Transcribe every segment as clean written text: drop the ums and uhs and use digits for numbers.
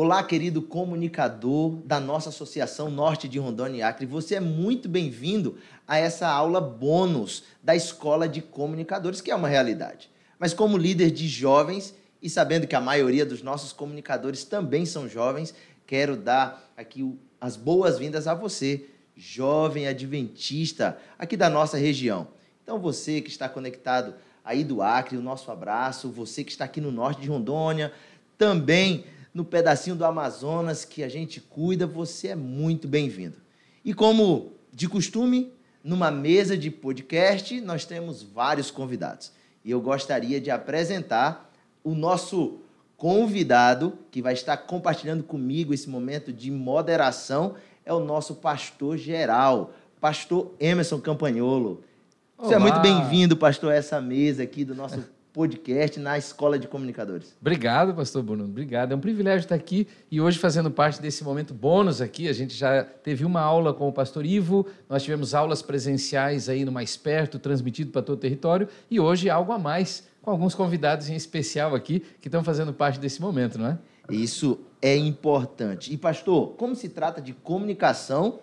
Olá, querido comunicador da nossa Associação Norte de Rondônia e Acre. Você é muito bem-vindo a essa aula bônus da Escola de Comunicadores, que é uma realidade. Mas como líder de jovens e sabendo que a maioria dos nossos comunicadores também são jovens, quero dar aqui as boas-vindas a você, jovem adventista aqui da nossa região. Então você que está conectado aí do Acre, o nosso abraço, você que está aqui no norte de Rondônia, também no pedacinho do Amazonas que a gente cuida, você é muito bem-vindo. E como de costume, numa mesa de podcast, nós temos vários convidados. E eu gostaria de apresentar o nosso convidado, que vai estar compartilhando comigo esse momento de moderação, é o nosso pastor geral, pastor Emerson Campagnolo. Você é muito bem-vindo, pastor, a essa mesa aqui do nosso podcast na Escola de Comunicadores. Obrigado, pastor Bruno. Obrigado. É um privilégio estar aqui e hoje fazendo parte desse momento bônus aqui. A gente já teve uma aula com o pastor Ivo, nós tivemos aulas presenciais aí no Mais Perto, transmitido para todo o território, e hoje algo a mais, com alguns convidados em especial aqui que estão fazendo parte desse momento, não é? Isso é importante. E, pastor, como se trata de comunicação,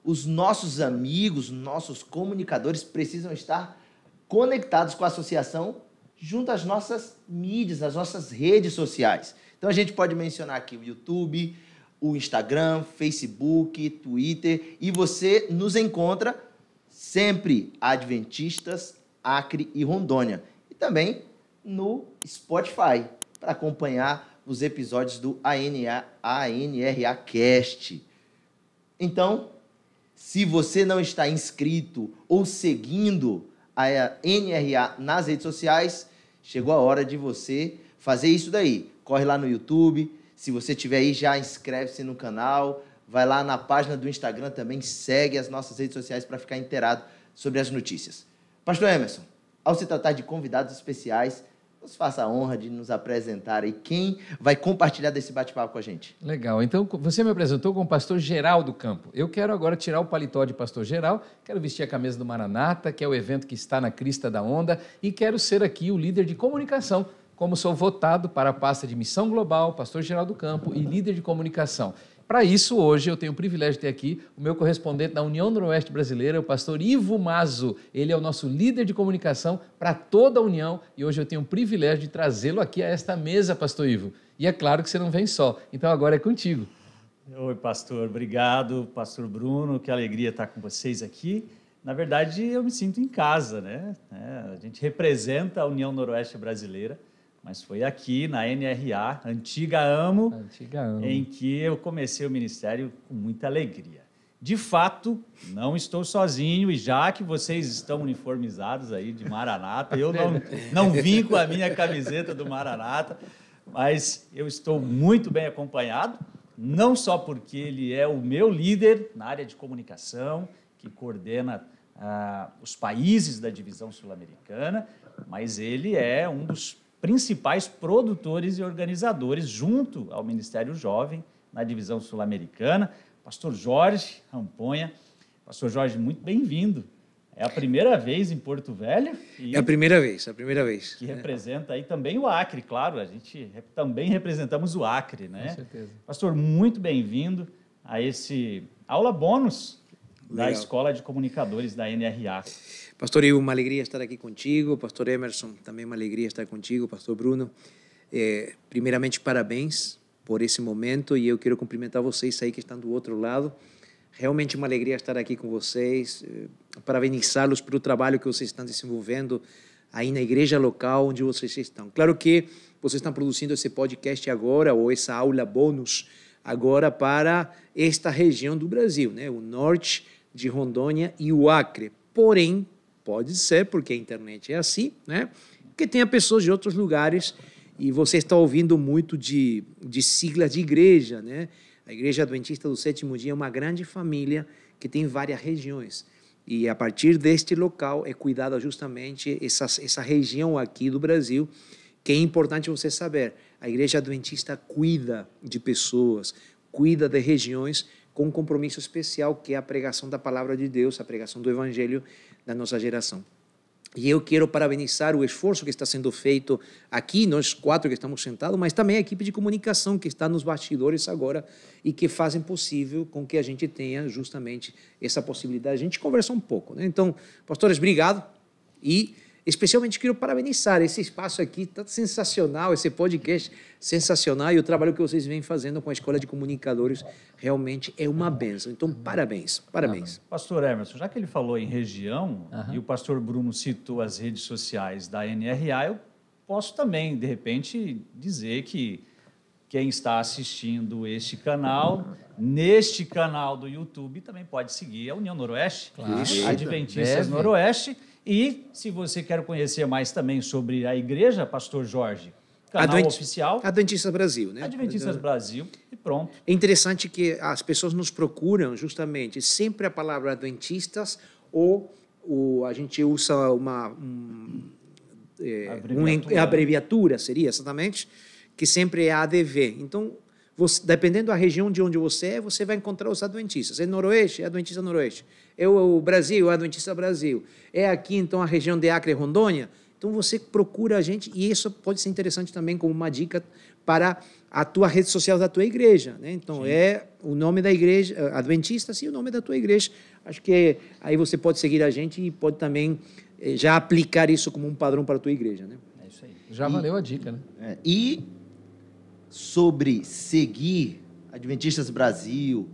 os nossos amigos, nossos comunicadores precisam estar conectados com a associação junto às nossas mídias, às nossas redes sociais. Então, a gente pode mencionar aqui o YouTube, o Instagram, Facebook, Twitter, e você nos encontra sempre Adventistas, Acre e Rondônia. E também no Spotify, para acompanhar os episódios do ANRA Cast. Então, se você não está inscrito ou seguindo a NRA nas redes sociais, chegou a hora de você fazer isso daí. Corre lá no YouTube, se você estiver aí, já inscreve-se no canal, vai lá na página do Instagram também, segue as nossas redes sociais para ficar inteirado sobre as notícias. Pastor Emerson, ao se tratar de convidados especiais, nos faça a honra de nos apresentar aí quem vai compartilhar desse bate-papo com a gente. Legal. Então, você me apresentou como pastor geral do campo. Eu quero agora tirar o paletó de pastor geral, quero vestir a camisa do Maranata, que é o evento que está na crista da onda, e quero ser aqui o líder de comunicação, como sou votado para a pasta de missão global, pastor geral do campo e líder de comunicação. Para isso, hoje, eu tenho o privilégio de ter aqui o meu correspondente da União Noroeste Brasileira, o pastor Ivo Mazo. Ele é o nosso líder de comunicação para toda a União e hoje eu tenho o privilégio de trazê-lo aqui a esta mesa, pastor Ivo. E é claro que você não vem só, então agora é contigo. Oi, pastor. Obrigado, pastor Bruno. Que alegria estar com vocês aqui. Na verdade, eu me sinto em casa, né? A gente representa a União Noroeste Brasileira, mas foi aqui na NRA, Antiga Amo, em que eu comecei o ministério com muita alegria. De fato, não estou sozinho e já que vocês estão uniformizados aí de Maranata, eu não vim com a minha camiseta do Maranata, mas eu estou muito bem acompanhado, não só porque ele é o meu líder na área de comunicação, que coordena os países da divisão sul-americana, mas ele é um dos principais produtores e organizadores, junto ao Ministério Jovem, na divisão sul-americana, pastor Jorge Ramponha. Pastor Jorge, muito bem-vindo. É a primeira vez em Porto Velho. É a primeira vez. Que representa aí também o Acre, claro, a gente também representamos o Acre, né? Com certeza. Pastor, muito bem-vindo a esse aula bônus da Escola de Comunicadores da NRA. Pastor Ivo, uma alegria estar aqui contigo. Pastor Emerson, também uma alegria estar contigo. Pastor Bruno, primeiramente, parabéns por esse momento e eu quero cumprimentar vocês aí que estão do outro lado. Realmente uma alegria estar aqui com vocês, parabenizá-los pelo trabalho que vocês estão desenvolvendo aí na igreja local onde vocês estão. Claro que vocês estão produzindo esse podcast agora, ou essa aula bônus agora para esta região do Brasil, né? O norte de Rondônia e o Acre. Porém, pode ser, porque a internet é assim, né? Que tenha pessoas de outros lugares e você está ouvindo muito de siglas de igreja, né? A Igreja Adventista do Sétimo Dia é uma grande família que tem várias regiões. E a partir deste local é cuidada justamente essa região aqui do Brasil, que é importante você saber. A Igreja Adventista cuida de pessoas, cuida de regiões com um compromisso especial, que é a pregação da palavra de Deus, a pregação do Evangelho da nossa geração. E eu quero parabenizar o esforço que está sendo feito aqui, nós 4 que estamos sentados, mas também a equipe de comunicação que está nos bastidores agora e que fazem possível com que a gente tenha justamente essa possibilidade. A gente conversar um pouco, né? Então, pastores, obrigado. E especialmente quero parabenizar esse espaço aqui, tá sensacional, esse podcast sensacional, e o trabalho que vocês vêm fazendo com a Escola de Comunicadores realmente é uma bênção. Então, parabéns, parabéns. Pastor Emerson, já que ele falou em região, e o pastor Bruno citou as redes sociais da NRA, eu posso também, de repente, dizer que quem está assistindo este canal, neste canal do YouTube, também pode seguir a União Noroeste, Adventistas Noroeste. E, se você quer conhecer mais também sobre a igreja, pastor Jorge, canal oficial... Adventistas Brasil, né? Adventistas Brasil, e pronto. É interessante que as pessoas nos procuram justamente sempre a palavra adventistas ou a gente usa uma abreviatura, seria exatamente, que sempre é ADV. Então, dependendo da região de onde você vai encontrar os adventistas. É Noroeste, é Adventista Noroeste. É o Brasil, é Adventista Brasil. É aqui, então, a região de Acre e Rondônia. Então, você procura a gente, e isso pode ser interessante também como uma dica para a tua rede social da tua igreja, né? Então, sim, é o nome da igreja, Adventistas, e o nome da tua igreja. Acho que aí você pode seguir a gente e pode também já aplicar isso como um padrão para a tua igreja, né? É isso aí. Já valeu a dica, né? E sobre seguir Adventistas Brasil,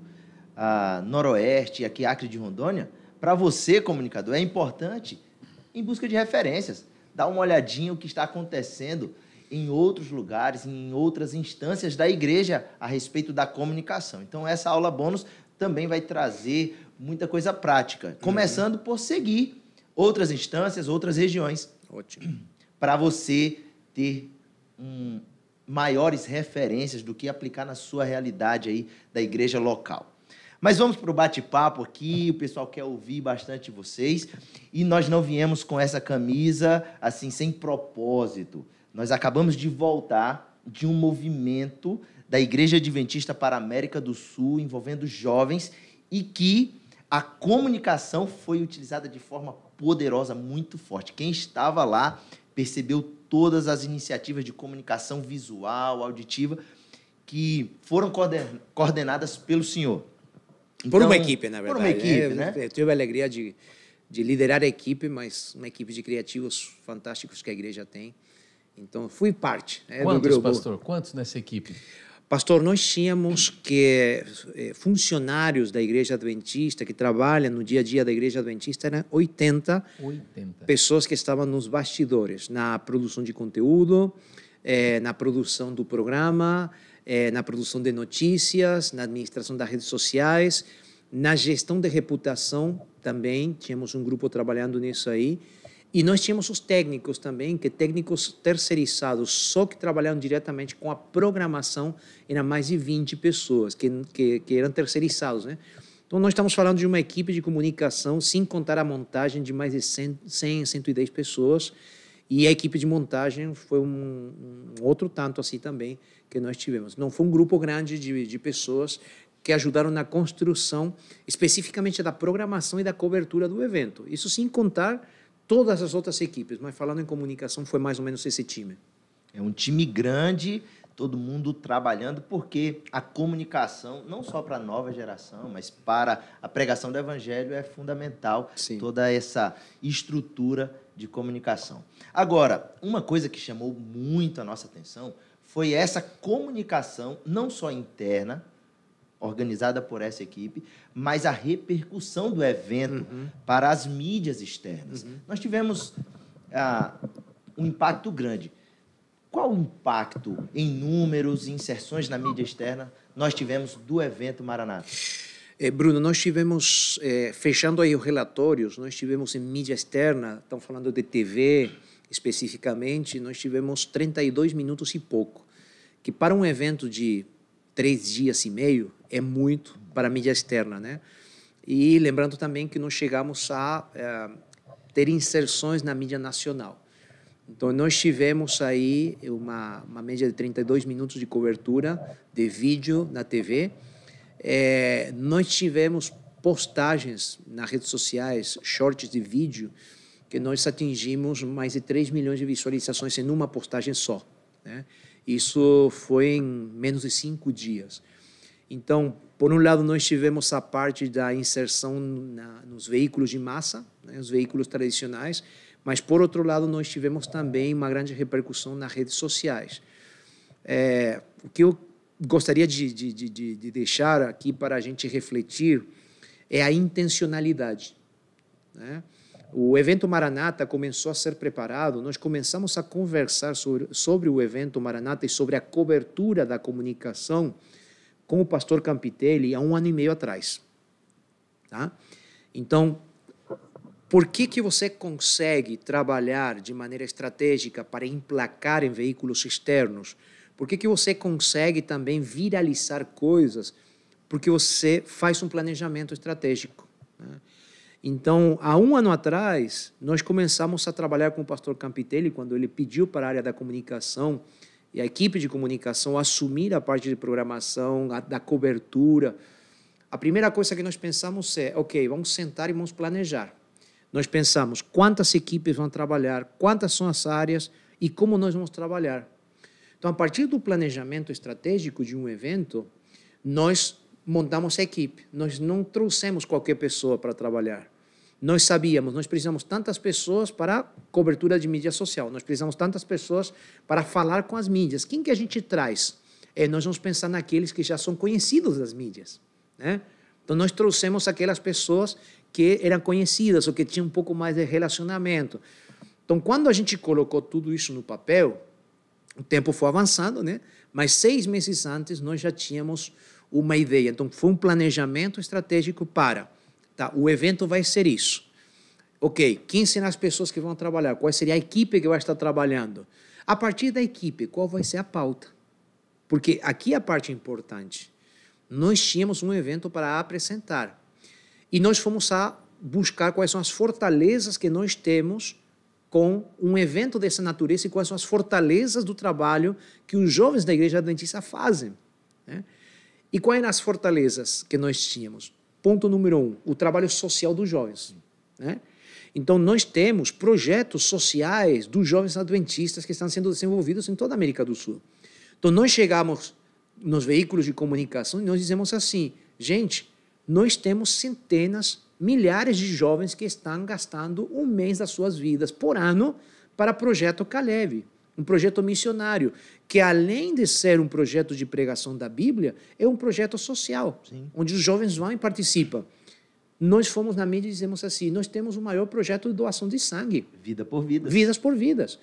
Noroeste e aqui Acre de Rondônia, para você, comunicador, é importante em busca de referências. Dá uma olhadinha o que está acontecendo em outros lugares, em outras instâncias da igreja a respeito da comunicação. Então, essa aula bônus também vai trazer muita coisa prática, começando por seguir outras instâncias, outras regiões. Ótimo. Para você ter maiores referências do que aplicar na sua realidade aí da igreja local. Mas vamos para o bate-papo aqui, o pessoal quer ouvir bastante vocês, e nós não viemos com essa camisa assim sem propósito. Nós acabamos de voltar de um movimento da Igreja Adventista para a América do Sul, envolvendo jovens, e que a comunicação foi utilizada de forma poderosa, muito forte. Quem estava lá percebeu todas as iniciativas de comunicação visual, auditiva, que foram coordenadas pelo senhor. Então, por uma equipe, na verdade. Por uma equipe, né? Eu tive a alegria de liderar a equipe, mas uma equipe de criativos fantásticos que a igreja tem. Então, fui parte. Quantos, do grupo. pastor? Quantos nessa equipe? Pastor, nós tínhamos funcionários da Igreja Adventista que trabalham no dia a dia da Igreja Adventista, eram 80 pessoas que estavam nos bastidores, na produção de conteúdo, na produção do programa, na produção de notícias, na administração das redes sociais, na gestão de reputação também, tínhamos um grupo trabalhando nisso aí. E nós tínhamos os técnicos também, que técnicos terceirizados, só que trabalhavam diretamente com a programação, eram mais de 20 pessoas que eram terceirizados, né? Então, nós estamos falando de uma equipe de comunicação, sem contar a montagem, de mais de 100, 110 pessoas, e a equipe de montagem foi um outro tanto assim também que nós tivemos. Não foi um grupo grande de pessoas que ajudaram na construção, especificamente da programação e da cobertura do evento. Isso sem contar todas as outras equipes, mas falando em comunicação, foi mais ou menos esse time. É um time grande, todo mundo trabalhando, porque a comunicação, não só para a nova geração, mas para a pregação do evangelho, é fundamental. Sim. Toda essa estrutura de comunicação. Agora, uma coisa que chamou muito a nossa atenção foi essa comunicação, não só interna, organizada por essa equipe, mas a repercussão do evento para as mídias externas. Nós tivemos um impacto grande. Qual o impacto em números e inserções na mídia externa nós tivemos do evento Maranata? Bruno, nós tivemos, fechando aí os relatórios, nós tivemos em mídia externa, estamos falando de TV especificamente, nós tivemos 32 minutos e pouco, que para um evento de 3 dias e meio é muito para a mídia externa, né? E lembrando também que nós chegamos a ter inserções na mídia nacional. Então, nós tivemos aí uma média de 32 minutos de cobertura de vídeo na TV. Nós tivemos postagens nas redes sociais, shorts de vídeo, que nós atingimos mais de 3 milhões de visualizações em uma postagem só, né? Isso foi em menos de 5 dias. Então, por um lado, nós tivemos a parte da inserção nos veículos de massa, né, os veículos tradicionais, mas, por outro lado, nós tivemos também uma grande repercussão nas redes sociais. O que eu gostaria de deixar aqui para a gente refletir é a intencionalidade, né? O evento Maranata começou a ser preparado, nós começamos a conversar sobre o evento Maranata e sobre a cobertura da comunicação com o pastor Campitelli há 1 ano e meio atrás. Tá? Então, por que você consegue trabalhar de maneira estratégica para emplacar em veículos externos? Por que você consegue também viralizar coisas? Porque você faz um planejamento estratégico, né? Então, há 1 ano atrás, nós começamos a trabalhar com o pastor Campitelli, quando ele pediu para a área da comunicação e a equipe de comunicação assumir a parte de programação, da cobertura. A primeira coisa que nós pensamos é, ok, vamos sentar e vamos planejar. Nós pensamos quantas equipes vão trabalhar, quantas são as áreas e como nós vamos trabalhar. Então, a partir do planejamento estratégico de um evento, nós montamos a equipe. Nós não trouxemos qualquer pessoa para trabalhar. Nós sabíamos, nós precisamos tantas pessoas para cobertura de mídia social, nós precisamos tantas pessoas para falar com as mídias. Quem que a gente traz? Nós vamos pensar naqueles que já são conhecidos das mídias, né? Então, nós trouxemos aquelas pessoas que eram conhecidas ou que tinham um pouco mais de relacionamento. Então, quando a gente colocou tudo isso no papel, o tempo foi avançando, né? Mas 6 meses antes nós já tínhamos uma ideia. Então, foi um planejamento estratégico para, tá, o evento vai ser isso. Ok, quem serão as pessoas que vão trabalhar? Qual seria a equipe que vai estar trabalhando? A partir da equipe, qual vai ser a pauta? Porque aqui a parte importante. Nós tínhamos um evento para apresentar e nós fomos a buscar quais são as fortalezas que nós temos com um evento dessa natureza e quais são as fortalezas do trabalho que os jovens da Igreja Adventista fazem, né? E quais eram as fortalezas que nós tínhamos? Ponto número 1, o trabalho social dos jovens, né? Então, nós temos projetos sociais dos jovens adventistas que estão sendo desenvolvidos em toda a América do Sul. Então, nós chegamos nos veículos de comunicação e nós dizemos assim, gente, nós temos centenas, milhares de jovens que estão gastando 1 mês das suas vidas por ano para o Projeto Caleb, um projeto missionário, que além de ser um projeto de pregação da Bíblia, é um projeto social, sim, onde os jovens vão e participam. Nós fomos na mídia e dizemos assim, nós temos o maior projeto de doação de sangue. Vida por vidas. Vidas por vidas.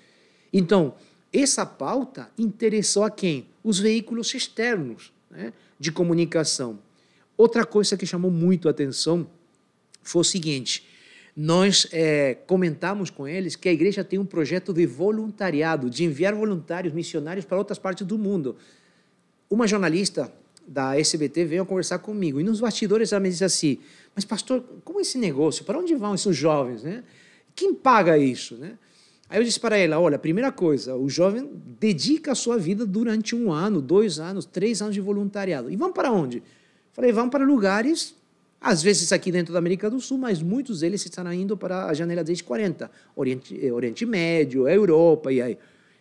Então, essa pauta interessou a quem? Os veículos externos, né, de comunicação. Outra coisa que chamou muito a atenção foi o seguinte, nós comentamos com eles que a igreja tem um projeto de voluntariado, de enviar voluntários, missionários para outras partes do mundo. Uma jornalista da SBT veio conversar comigo e nos bastidores ela me disse assim, mas pastor, como é esse negócio? Para onde vão esses jovens, né? Quem paga isso, né? Aí eu disse para ela, olha, primeira coisa, o jovem dedica a sua vida durante 1 ano, 2 anos, 3 anos de voluntariado. E vão para onde? Falei, vão para lugares, às vezes aqui dentro da América do Sul, mas muitos deles estão indo para a janela 1040, Oriente Médio, a Europa, e aí.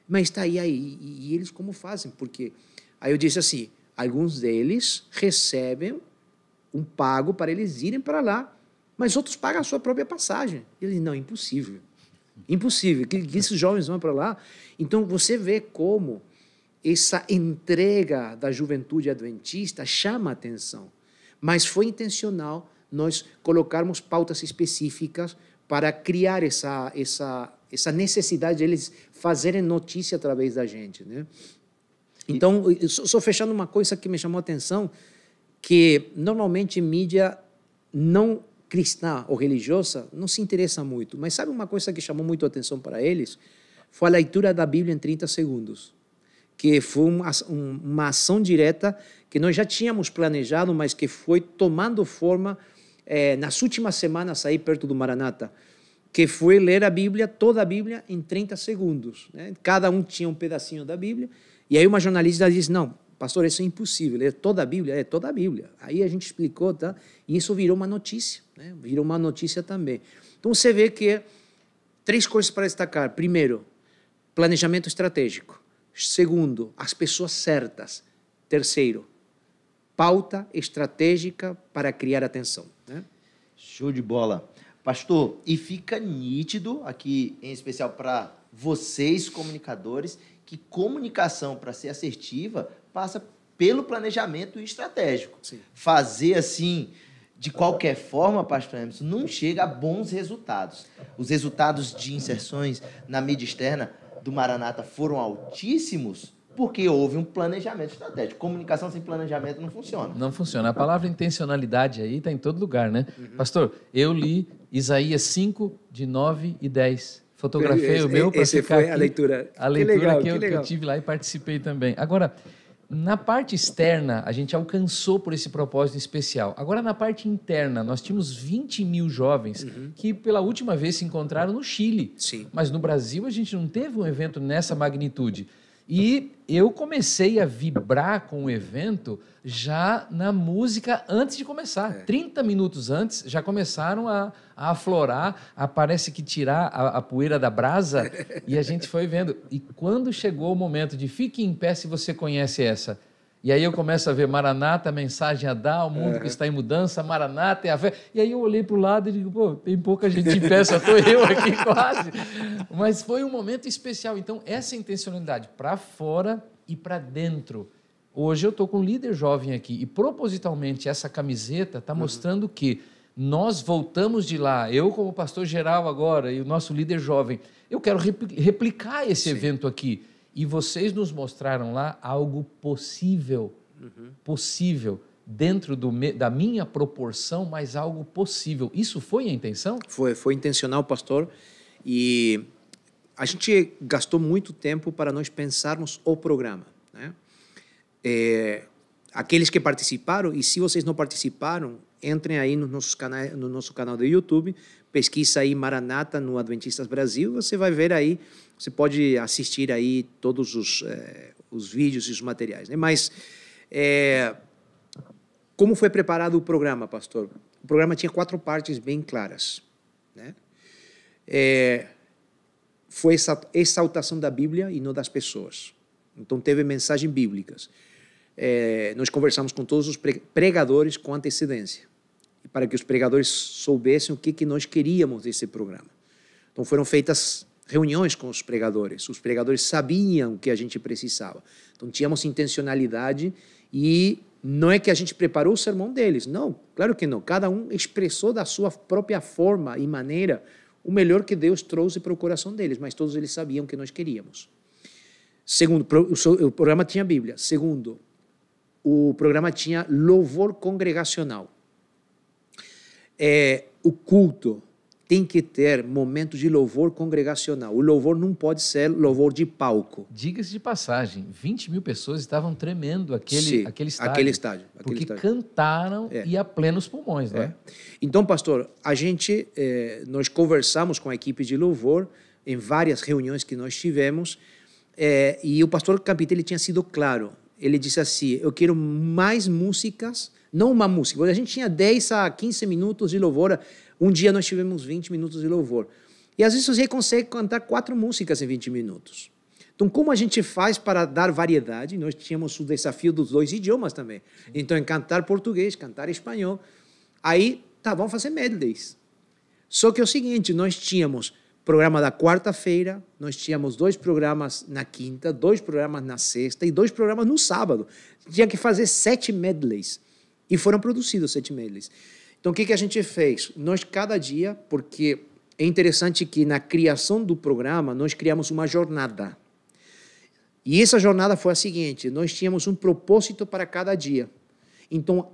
Mas está aí, e eles como fazem? Porque aí eu disse assim, alguns deles recebem um pago para eles irem para lá, mas outros pagam a sua própria passagem. Ele não, impossível. Impossível, que esses jovens vão para lá. Então, você vê como essa entrega da juventude adventista chama a atenção. Mas foi intencional nós colocarmos pautas específicas para criar essa necessidade de eles fazerem notícia através da gente, né? Então, só fechando uma coisa que me chamou a atenção, que normalmente mídia não cristã ou religiosa não se interessa muito, mas sabe uma coisa que chamou muito a atenção para eles? Foi a leitura da Bíblia em 30 segundos, que foi uma ação direta que nós já tínhamos planejado, mas que foi tomando forma nas últimas semanas aí perto do Maranata, que foi ler a Bíblia, toda a Bíblia, em 30 segundos, né? Cada um tinha um pedacinho da Bíblia, e aí uma jornalista disse, não, pastor, isso é impossível, ler toda a Bíblia? É toda a Bíblia. Aí a gente explicou, tá? E isso virou uma notícia, né? Virou uma notícia também. Então você vê que 3 coisas para destacar. Primeiro, planejamento estratégico. Segundo, as pessoas certas. Terceiro, pauta estratégica para criar atenção, né? Show de bola. Pastor, e fica nítido aqui, em especial para vocês, comunicadores, que comunicação, para ser assertiva, passa pelo planejamento estratégico. Sim. Fazer assim, de qualquer forma, pastor Emerson, não chega a bons resultados. Os resultados de inserções na mídia externa do Maranata foram altíssimos porque houve um planejamento estratégico. Comunicação sem planejamento não funciona. Não funciona. A palavra intencionalidade aí está em todo lugar, né? Pastor, eu li Isaías 5, de 9 e 10. Fotografei o meu para ficar foi aqui. a leitura. A leitura legal, que eu tive lá e participei também. Agora, na parte externa, a gente alcançou por esse propósito especial. Agora, na parte interna, nós tínhamos 20 mil jovens que pela última vez se encontraram no Chile. Sim. Mas no Brasil, a gente não teve um evento nessa magnitude. E eu comecei a vibrar com o evento já na música antes de começar. 30 minutos antes, já começaram a aflorar, parece que tirar a poeira da brasa, e a gente foi vendo. E quando chegou o momento de fique em pé se você conhece essa, e aí eu começo a ver Maranata, a mensagem a dar, o mundo que está em mudança, Maranata é a fé. E aí eu olhei para o lado e digo, pô, tem pouca gente em pé, só estou eu aqui quase. Mas foi um momento especial. Então, essa intencionalidade para fora e para dentro. Hoje eu estou com um líder jovem aqui e propositalmente essa camiseta está mostrando que nós voltamos de lá, eu como pastor geral agora e o nosso líder jovem, eu quero replicar esse evento aqui. E vocês nos mostraram lá algo possível, possível, dentro da minha proporção, mas algo possível. Isso foi a intenção? Foi intencional, pastor. E a gente gastou muito tempo para nós pensarmos o programa, né? Aqueles que participaram, e se vocês não participaram, entrem aí no nosso canal do YouTube, pesquisa aí Maranata no Adventistas Brasil, você vai ver aí, você pode assistir aí todos os vídeos e os materiais, né? Mas como foi preparado o programa, pastor? O programa tinha 4 partes bem claras, né? Foi essa exaltação da Bíblia e não das pessoas. Então teve mensagens bíblicas. Nós conversamos com todos os pregadores com antecedência, para que os pregadores soubessem o que nós queríamos desse programa. Então foram feitas reuniões com os pregadores sabiam o que a gente precisava. Então tínhamos intencionalidade e não é que a gente preparou o sermão deles, não, claro que não. Cada um expressou da sua própria forma e maneira o melhor que Deus trouxe para o coração deles, mas todos eles sabiam o que nós queríamos. Segundo, o programa tinha Bíblia. Segundo, o programa tinha louvor congregacional. O culto tem que ter momentos de louvor congregacional. O louvor não pode ser louvor de palco. Diga-se de passagem, 20 mil pessoas estavam tremendo aquele estádio. Aquele estádio. Porque cantaram e a plenos pulmões, né? Então, pastor, nós conversamos com a equipe de louvor em várias reuniões que nós tivemos, e o pastor Campitelli tinha sido claro. Ele disse assim, eu quero mais músicas, não uma música. A gente tinha 10 a 15 minutos de louvor. Um dia nós tivemos 20 minutos de louvor. E às vezes você consegue cantar 4 músicas em 20 minutos. Então, como a gente faz para dar variedade? Nós tínhamos o desafio dos 2 idiomas também. Então, em cantar português, cantar espanhol. Aí, vamos fazer medleys. Só que é o seguinte, nós tínhamos programa da quarta-feira, nós tínhamos 2 programas na quinta, 2 programas na sexta e 2 programas no sábado. Tinha que fazer 7 medleys. E foram produzidos 7 medleys. Então, o que a gente fez? Nós, cada dia, porque é interessante que na criação do programa, nós criamos uma jornada. E essa jornada foi a seguinte, nós tínhamos um propósito para cada dia. Então,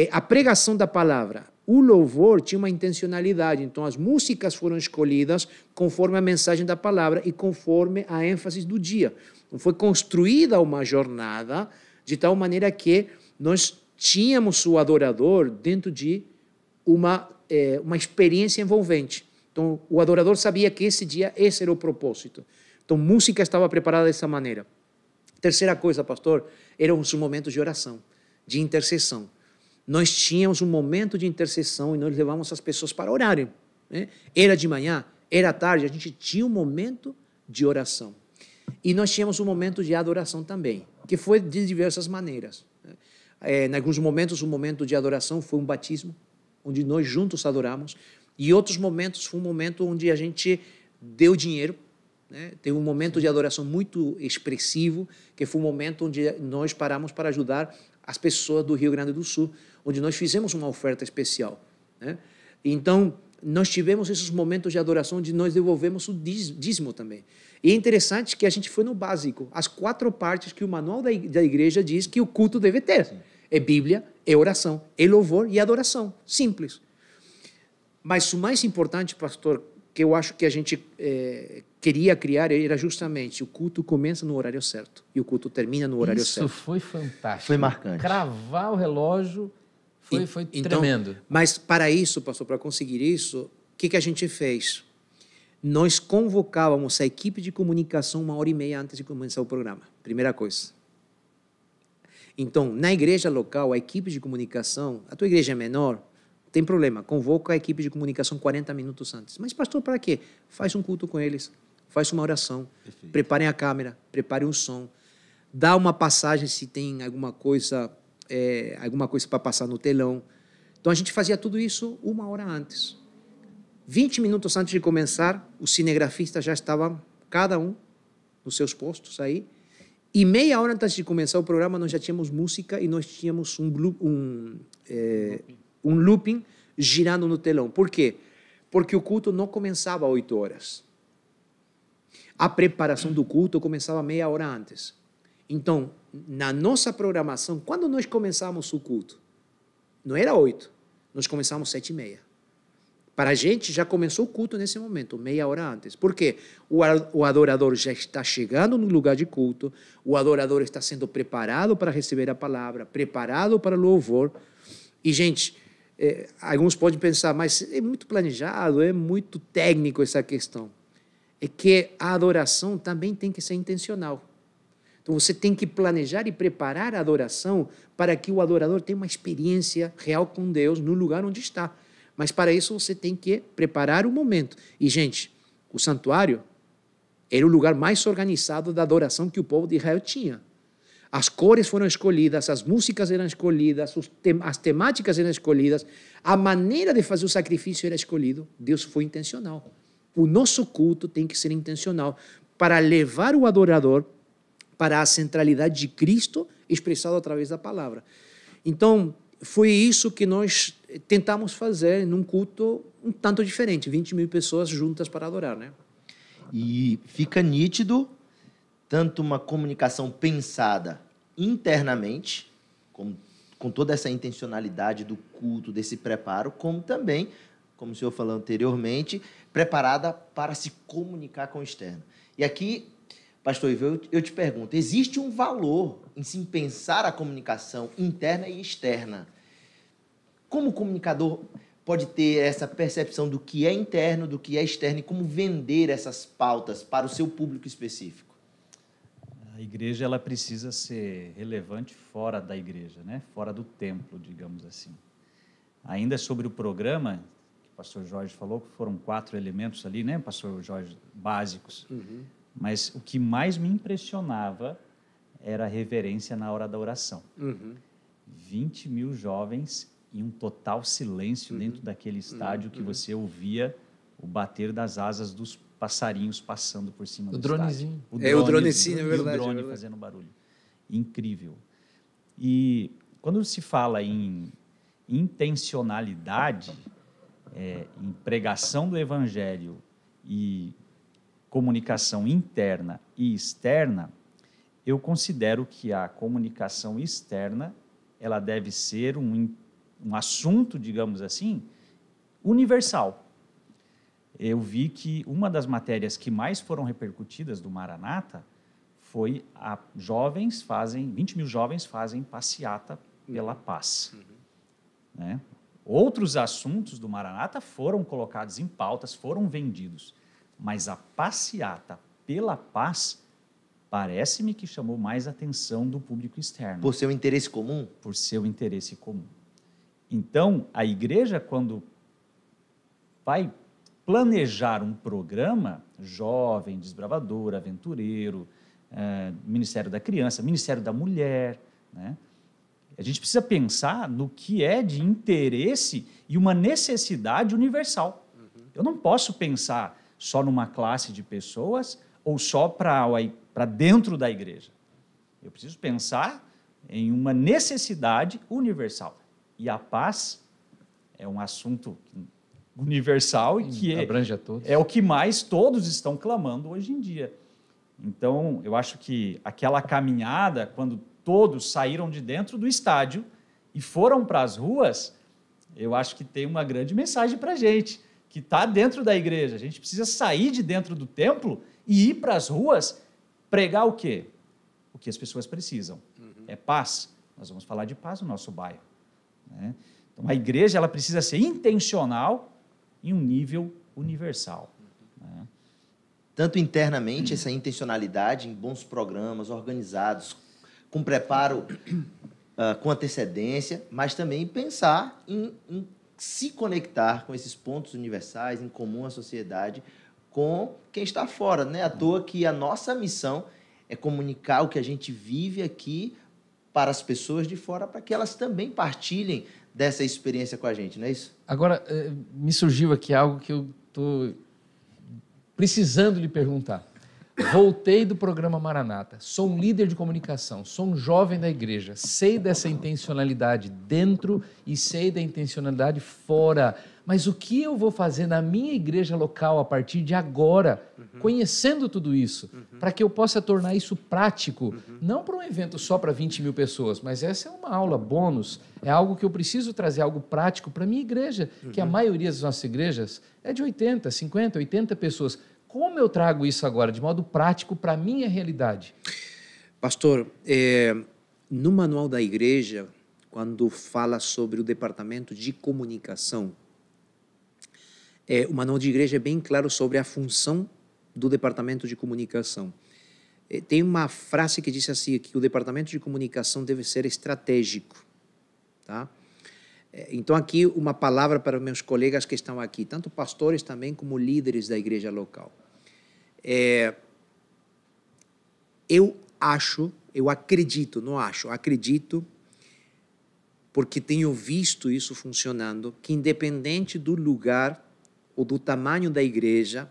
a pregação da palavra, o louvor tinha uma intencionalidade. Então, as músicas foram escolhidas conforme a mensagem da palavra e conforme a ênfase do dia. Então, foi construída uma jornada de tal maneira que nós tínhamos o adorador dentro de uma experiência envolvente. Então, o adorador sabia que esse dia, esse era o propósito. Então, música estava preparada dessa maneira. Terceira coisa, pastor, eram os momentos de oração, de intercessão. Nós tínhamos um momento de intercessão e nós levamos as pessoas para orarem, né? Era de manhã, era tarde, a gente tinha um momento de oração. E nós tínhamos um momento de adoração também, que foi de diversas maneiras. Em alguns momentos, um momento de adoração foi um batismo, onde nós juntos adoramos, e outros momentos foi um momento onde a gente deu dinheiro, né? Teve um momento de adoração muito expressivo, que foi um momento onde nós paramos para ajudar as pessoas do Rio Grande do Sul, onde nós fizemos uma oferta especial, né? Então, nós tivemos esses momentos de adoração onde nós devolvemos o dízimo também. E é interessante que a gente foi no básico, as 4 partes que o manual da igreja diz que o culto deve ter. Sim. É Bíblia, é oração, é louvor e adoração. Simples. Mas o mais importante, pastor, que eu acho que a gente queria criar era justamente o culto começa no horário certo e o culto termina no horário certo. Isso foi fantástico. Foi marcante. Cravar o relógio foi então, tremendo. Mas para isso, pastor, para conseguir isso, o que a gente fez? Nós convocávamos a equipe de comunicação 1h30 antes de começar o programa. Primeira coisa. Então, na igreja local, a equipe de comunicação, a tua igreja é menor, tem problema, convoca a equipe de comunicação 40 minutos antes. Mas, pastor, para quê? Faz um culto com eles, faz uma oração, preparem a câmera, preparem o som, dá uma passagem se tem alguma coisa para passar no telão. Então, a gente fazia tudo isso 1 hora antes. 20 minutos antes de começar, os cinegrafistas já estavam, cada um, nos seus postos aí, e meia hora antes de começar o programa, nós já tínhamos música e nós tínhamos um looping girando no telão. Por quê? Porque o culto não começava às 8 horas. A preparação do culto começava meia hora antes. Então, na nossa programação, quando nós começávamos o culto, não era 8, nós começávamos 7h30. Para a gente, já começou o culto nesse momento, meia hora antes. Por quê? O adorador já está chegando no lugar de culto, o adorador está sendo preparado para receber a palavra, preparado para o louvor. E, gente, alguns podem pensar, mas é muito planejado, é muito técnico essa questão. É que a adoração também tem que ser intencional. Então, você tem que planejar e preparar a adoração para que o adorador tenha uma experiência real com Deus no lugar onde está. Mas, para isso, você tem que preparar o momento. E, gente, o santuário era o lugar mais organizado da adoração que o povo de Israel tinha. As cores foram escolhidas, as músicas eram escolhidas, as temáticas eram escolhidas, a maneira de fazer o sacrifício era escolhida. Deus foi intencional. O nosso culto tem que ser intencional para levar o adorador para a centralidade de Cristo expressado através da palavra. Então, foi isso que nós tentamos fazer num culto um tanto diferente, 20 mil pessoas juntas para adorar, né? E fica nítido tanto uma comunicação pensada internamente, com toda essa intencionalidade do culto, desse preparo, como também, como o senhor falou anteriormente, preparada para se comunicar com o externo. E aqui, pastor Ivo, eu te pergunto, existe um valor em se pensar a comunicação interna e externa? Como o comunicador pode ter essa percepção do que é interno, do que é externo e como vender essas pautas para o seu público específico? A igreja ela precisa ser relevante fora da igreja, né? Fora do templo, digamos assim. Ainda sobre o programa, que o pastor Jorge falou, que foram 4 elementos ali, né, pastor Jorge, básicos. Uhum. Mas o que mais me impressionava era a reverência na hora da oração. Uhum. 20 mil jovens e um total silêncio dentro daquele estádio que você ouvia o bater das asas dos passarinhos passando por cima do dronezinho. Estádio. O dronezinho, é verdade. O drone fazendo barulho. Incrível. E quando se fala em intencionalidade, em pregação do evangelho e comunicação interna e externa, eu considero que a comunicação externa ela deve ser um assunto, digamos assim, universal. Eu vi que uma das matérias que mais foram repercutidas do Maranata foi 20 mil jovens fazem passeata pela paz. Né? Outros assuntos do Maranata foram colocados em pautas, foram vendidos, mas a passeata pela paz parece-me que chamou mais atenção do público externo. Por seu interesse comum? Por seu interesse comum. Então, a igreja, quando vai planejar um programa, jovem, desbravador, aventureiro, Ministério da Criança, Ministério da Mulher, né? A gente precisa pensar no que é de interesse e uma necessidade universal. Eu não posso pensar só numa classe de pessoas ou só para dentro da igreja. Eu preciso pensar em uma necessidade universal. E a paz é um assunto universal e que abrange a todos. É o que mais todos estão clamando hoje em dia. Então, eu acho que aquela caminhada, quando todos saíram de dentro do estádio e foram para as ruas, eu acho que tem uma grande mensagem para a gente, que está dentro da igreja. A gente precisa sair de dentro do templo e ir para as ruas pregar o quê? O que as pessoas precisam. É paz. Nós vamos falar de paz no nosso bairro, né? Então, a igreja ela precisa ser intencional em um nível universal, né? Tanto internamente, essa intencionalidade em bons programas organizados, com preparo, com antecedência, mas também pensar em se conectar com esses pontos universais, em comum à sociedade, com quem está fora. Não é à toa que a nossa missão é comunicar o que a gente vive aqui para as pessoas de fora, para que elas também partilhem dessa experiência com a gente, não é isso? Agora, me surgiu aqui algo que eu estou precisando lhe perguntar. Voltei do programa Maranata, sou um líder de comunicação, sou um jovem da igreja, sei dessa intencionalidade dentro e sei da intencionalidade fora, mas o que eu vou fazer na minha igreja local a partir de agora, conhecendo tudo isso, para que eu possa tornar isso prático, não para um evento só para 20 mil pessoas, mas essa é uma aula bônus, é algo que eu preciso trazer, algo prático para a minha igreja, que a maioria das nossas igrejas é de 80, 50, 80 pessoas. Como eu trago isso agora, de modo prático, para a minha realidade? Pastor, no manual da igreja, quando fala sobre o departamento de comunicação, o manual de igreja é bem claro sobre a função do departamento de comunicação. Tem uma frase que diz assim, que o departamento de comunicação deve ser estratégico, tá? Então, aqui uma palavra para meus colegas que estão aqui, tanto pastores também como líderes da igreja local. Acredito, porque tenho visto isso funcionando, que independente do lugar ou do tamanho da igreja,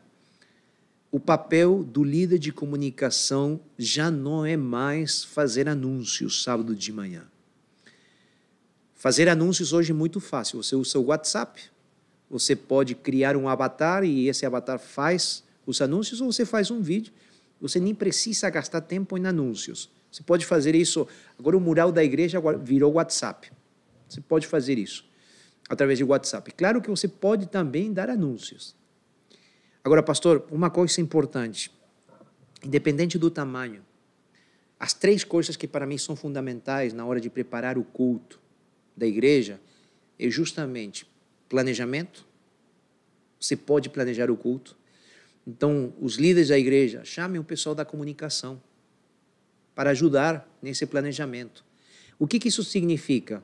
o papel do líder de comunicação já não é mais fazer anúncios sábado de manhã. Fazer anúncios hoje é muito fácil. Você usa o WhatsApp, você pode criar um avatar e esse avatar faz os anúncios, ou você faz um vídeo. Você nem precisa gastar tempo em anúncios. Você pode fazer isso. Agora o mural da igreja virou WhatsApp. Você pode fazer isso através de WhatsApp. Claro que você pode também dar anúncios. Agora, pastor, uma coisa importante. Independente do tamanho, as 3 coisas que para mim são fundamentais na hora de preparar o culto da igreja é justamente planejamento. Você pode planejar o culto. Então, os líderes da igreja, chamem o pessoal da comunicação para ajudar nesse planejamento. O que isso significa?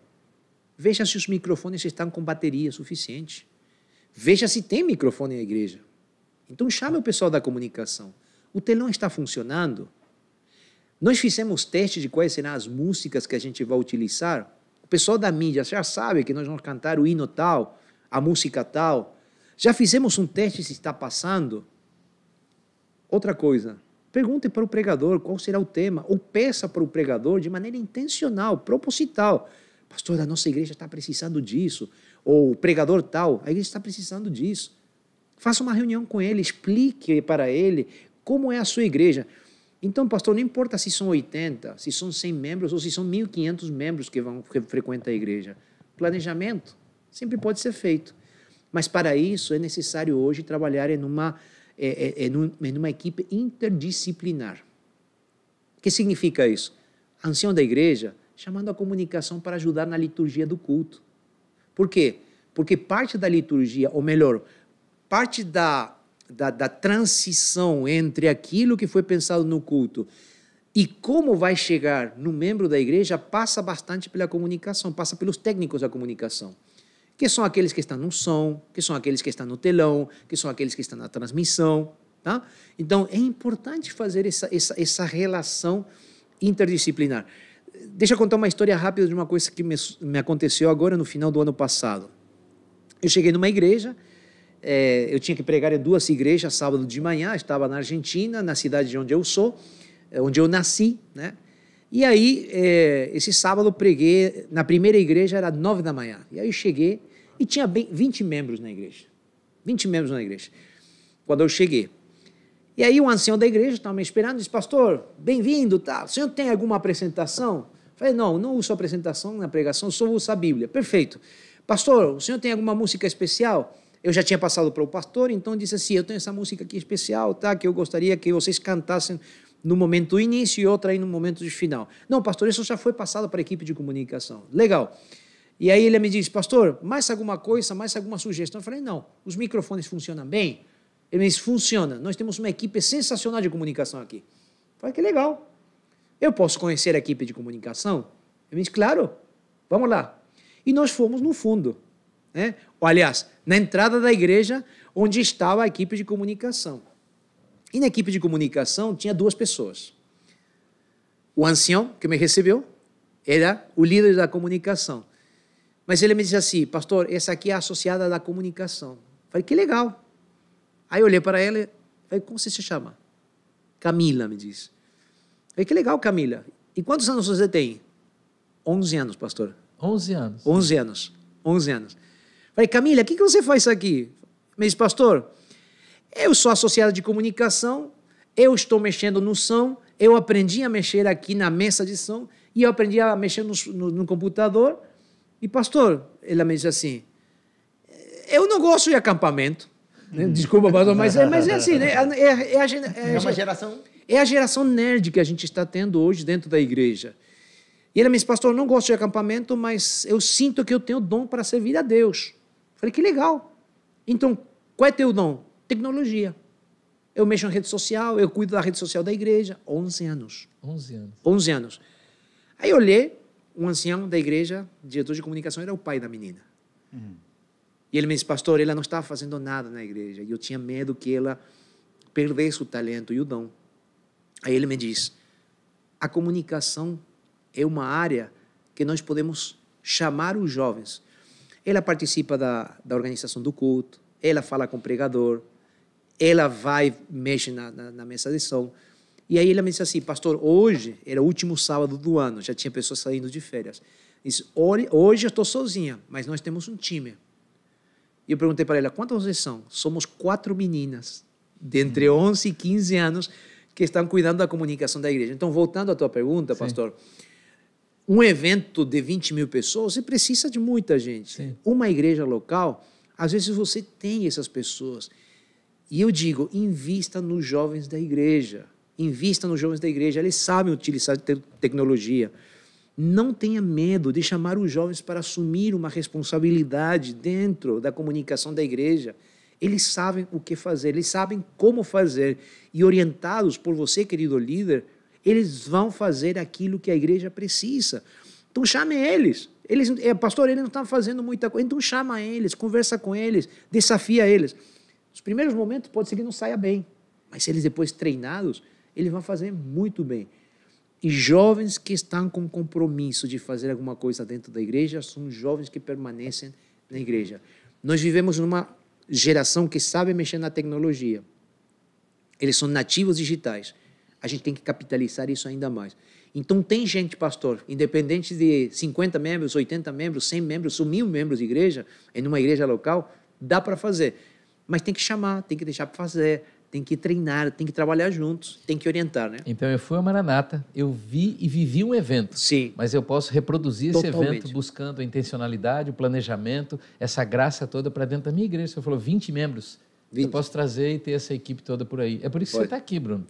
Veja se os microfones estão com bateria suficiente. Veja se tem microfone na igreja. Então, chame o pessoal da comunicação. O telão está funcionando? Nós fizemos testes de quais serão as músicas que a gente vai utilizar. O pessoal da mídia já sabe que nós vamos cantar o hino tal, a música tal. Já fizemos um teste se está passando. Outra coisa, pergunte para o pregador qual será o tema, ou peça para o pregador de maneira intencional, proposital. Pastor, a nossa igreja está precisando disso, ou o pregador tal, a igreja está precisando disso. Faça uma reunião com ele, explique para ele como é a sua igreja. Então, pastor, não importa se são 80, se são 100 membros ou se são 1.500 membros que frequentam a igreja. Planejamento sempre pode ser feito. Mas para isso é necessário hoje trabalhar em uma equipe interdisciplinar. O que significa isso? Ancião da igreja chamando a comunicação para ajudar na liturgia do culto. Por quê? Porque parte da liturgia, ou melhor, parte da transição entre aquilo que foi pensado no culto e como vai chegar no membro da igreja passa bastante pela comunicação, passa pelos técnicos da comunicação. que são aqueles que estão no som, que são aqueles que estão no telão, que são aqueles que estão na transmissão. Tá? Então, é importante fazer essa relação interdisciplinar. Deixa eu contar uma história rápida de uma coisa que me aconteceu agora no final do ano passado. Eu cheguei numa igreja, eu tinha que pregar em 2 igrejas sábado de manhã, estava na Argentina, na cidade de onde eu sou, onde eu nasci, né? E aí, esse sábado eu preguei, na primeira igreja era 9 da manhã. E aí eu cheguei e tinha 20 membros na igreja. 20 membros na igreja. Quando eu cheguei. E aí o ancião da igreja estava me esperando, disse, pastor, bem-vindo, tá? O senhor tem alguma apresentação? Eu falei, não uso apresentação na pregação, só uso a Bíblia. Perfeito. Pastor, o senhor tem alguma música especial? Eu já tinha passado para o pastor, então disse assim, eu tenho essa música aqui especial, tá? Que eu gostaria que vocês cantassem no momento do início e outra aí no momento do final. Não, pastor, isso já foi passado para a equipe de comunicação. Legal. E aí ele me disse, pastor, mais alguma coisa, mais alguma sugestão? Eu falei, não, os microfones funcionam bem? Ele me disse, funciona. Nós temos uma equipe sensacional de comunicação aqui. Eu falei, que legal. Eu posso conhecer a equipe de comunicação? Ele me disse, claro, vamos lá. E nós fomos no fundo, né? Ou, aliás, na entrada da igreja, onde estava a equipe de comunicação. E na equipe de comunicação tinha 2 pessoas. O ancião, que me recebeu, era o líder da comunicação. Mas ele me disse assim, pastor, essa aqui é a associada da comunicação. Eu falei, que legal. Aí eu olhei para ela e falei, como você se chama? Camila, me disse. Eu falei, que legal, Camila. E quantos anos você tem? 11 anos, pastor. 11 anos. 11 anos. 11 anos. Falei, Camila, o que você faz aqui? Me disse, pastor, eu sou associada de comunicação, eu estou mexendo no som, eu aprendi a mexer aqui na mesa de som e eu aprendi a mexer no computador. E, pastor, ela me disse assim, eu não gosto de acampamento. Desculpa, pastor, mas é assim, né? É uma geração... É a geração nerd que a gente está tendo hoje dentro da igreja. E ele me disse, pastor, eu não gosto de acampamento, mas eu sinto que eu tenho dom para servir a Deus. Eu falei, que legal. Então, qual é teu dom? Tecnologia. Eu mexo em rede social, eu cuido da rede social da igreja. 11 anos. 11 anos. 11 anos. Aí eu olhei, um ancião da igreja, diretor de comunicação, era o pai da menina. E ele me disse, pastor, ela não estava fazendo nada na igreja. E eu tinha medo que ela perdesse o talento e o dom. Aí ele me diz, a comunicação é uma área que nós podemos chamar os jovens. Ela participa da organização do culto, ela fala com o pregador, ela vai, mexe na mesa de som. E aí ele me disse assim, pastor, hoje era o último sábado do ano, já tinha pessoas saindo de férias. Disse, hoje eu estou sozinha, mas nós temos um time. E eu perguntei para ela, quantas vocês são? Somos 4 meninas, de entre 11 e 15 anos, que estão cuidando da comunicação da igreja. Então, voltando à tua pergunta, sim, pastor, um evento de 20 mil pessoas, você precisa de muita gente. Sim. Uma igreja local, às vezes você tem essas pessoas. E eu digo, invista nos jovens da igreja. Invista nos jovens da igreja. Eles sabem utilizar tecnologia. Não tenha medo de chamar os jovens para assumir uma responsabilidade dentro da comunicação da igreja. Eles sabem o que fazer, eles sabem como fazer. E orientados por você, querido líder, eles vão fazer aquilo que a igreja precisa. Então chame eles. Pastor, ele não está fazendo muita coisa. Então chama eles, conversa com eles, desafia eles. Os primeiros momentos pode ser que não saia bem, mas se eles depois treinados, eles vão fazer muito bem. E jovens que estão com compromisso de fazer alguma coisa dentro da igreja são jovens que permanecem na igreja. Nós vivemos numa geração que sabe mexer na tecnologia. Eles são nativos digitais. A gente tem que capitalizar isso ainda mais. Então, tem gente, pastor, independente de 50 membros, 80 membros, 100 membros, 1.000 membros de igreja, em uma igreja local, dá para fazer. Mas tem que chamar, tem que deixar para fazer, tem que treinar, tem que trabalhar juntos, tem que orientar, né? Então, eu fui ao Maranata, eu vi e vivi um evento. Sim. Mas eu posso reproduzir Totalmente. esse evento buscando a intencionalidade, o planejamento, essa graça toda para dentro da minha igreja. Você falou 20 membros. 20. Eu posso trazer e ter essa equipe toda por aí. É por isso que você está aqui, Bruno.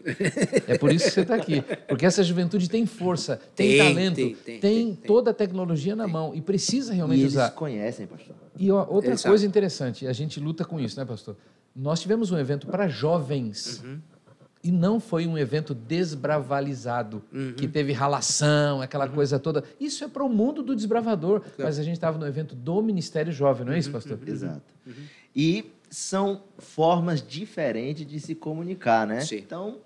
É por isso que você está aqui. Porque essa juventude tem força, tem talento, tem toda a tecnologia na mão e precisa realmente usar. Eles conhecem, pastor. E outra coisa interessante, a gente luta com isso, né, pastor? Nós tivemos um evento para jovens E não foi um evento desbravalizado, que teve ralação, aquela coisa toda. Isso é para o mundo do desbravador. Mas a gente estava no evento do Ministério Jovem, não é isso, pastor? Exato. E são formas diferentes de se comunicar, né? Sim. Então,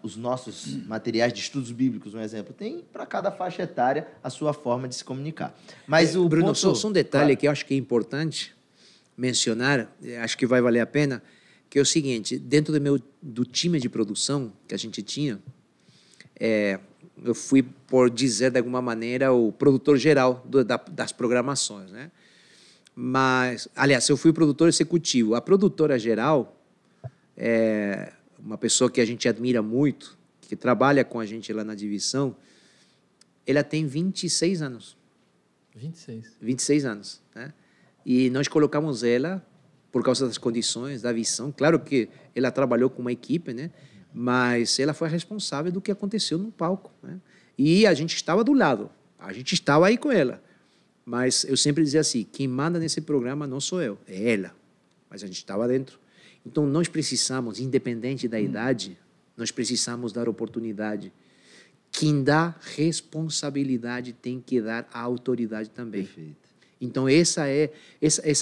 os nossos materiais de estudos bíblicos, um exemplo, tem para cada faixa etária a sua forma de se comunicar. Mas o Bruno, ponto... só um detalhe que eu acho que é importante mencionar, acho que vai valer a pena, que é o seguinte, dentro do time de produção que a gente tinha, eu fui, por dizer de alguma maneira, o produtor geral das programações, né? Mas, aliás, eu fui o produtor executivo. A produtora geral é uma pessoa que a gente admira muito, que trabalha com a gente lá na divisão, ela tem 26 anos. 26. 26 anos, né? E nós colocamos ela por causa das condições, da visão. Claro que ela trabalhou com uma equipe, né? Mas ela foi a responsável do que aconteceu no palco, né? E a gente estava do lado, a gente estava aí com ela. Mas eu sempre dizia assim, quem manda nesse programa não sou eu, é ela. Mas a gente estava dentro. Então, nós precisamos, independente da idade, nós precisamos dar oportunidade. Quem dá responsabilidade tem que dar a autoridade também. Perfeito. Então, essa é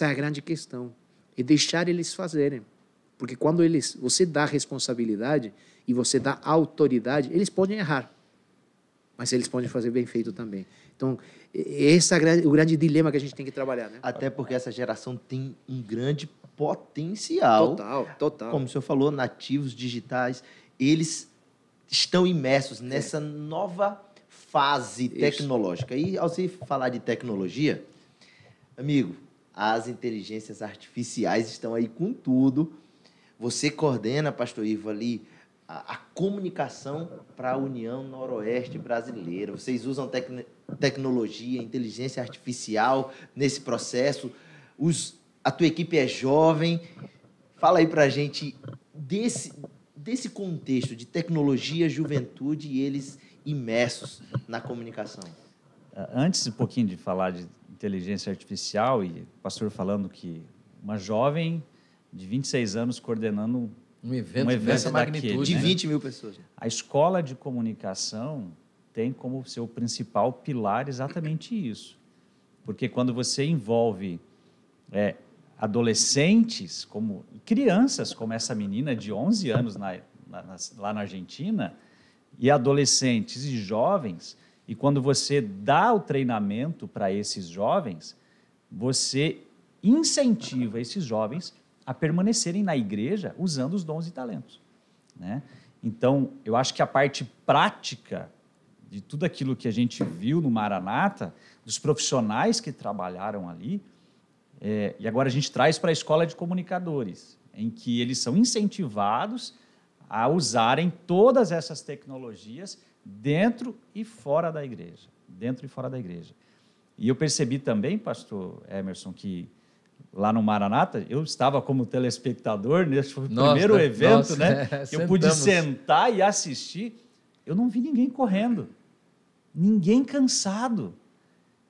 a grande questão. É deixar eles fazerem. Porque quando você dá responsabilidade e você dá autoridade, eles podem errar. Mas eles podem fazer bem feito também. Então, esse é o grande dilema que a gente tem que trabalhar, né? Até porque essa geração tem um grande potencial. Total. Como o senhor falou, nativos digitais, eles estão imersos nessa nova fase tecnológica. E ao se falar de tecnologia, amigo, as inteligências artificiais estão aí com tudo. Você coordena, pastor Ivo, ali a comunicação para a União Noroeste Brasileira. Vocês usam tecnologia, inteligência artificial nesse processo. A tua equipe é jovem. Fala aí para a gente desse contexto de tecnologia, juventude e eles imersos na comunicação. Antes um pouquinho de falar de inteligência artificial e o pastor falando que uma jovem de 26 anos coordenando um evento dessa magnitude, de né? 20 mil pessoas. A escola de comunicação tem como seu principal pilar exatamente isso. Porque quando você envolve adolescentes, como crianças, como essa menina de 11 anos lá na Argentina, e adolescentes e jovens, e quando você dá o treinamento para esses jovens, você incentiva esses jovens a permanecerem na igreja usando os dons e talentos, né? Então, eu acho que a parte prática de tudo aquilo que a gente viu no Maranata, dos profissionais que trabalharam ali, e agora a gente traz para a escola de comunicadores, em que eles são incentivados a usarem todas essas tecnologias dentro e fora da igreja. Dentro e fora da igreja. E eu percebi também, pastor Emerson, que lá no Maranata, eu estava como telespectador, nesse foi o primeiro evento, né? Que eu pude sentar e assistir. Eu não vi ninguém correndo, ninguém cansado.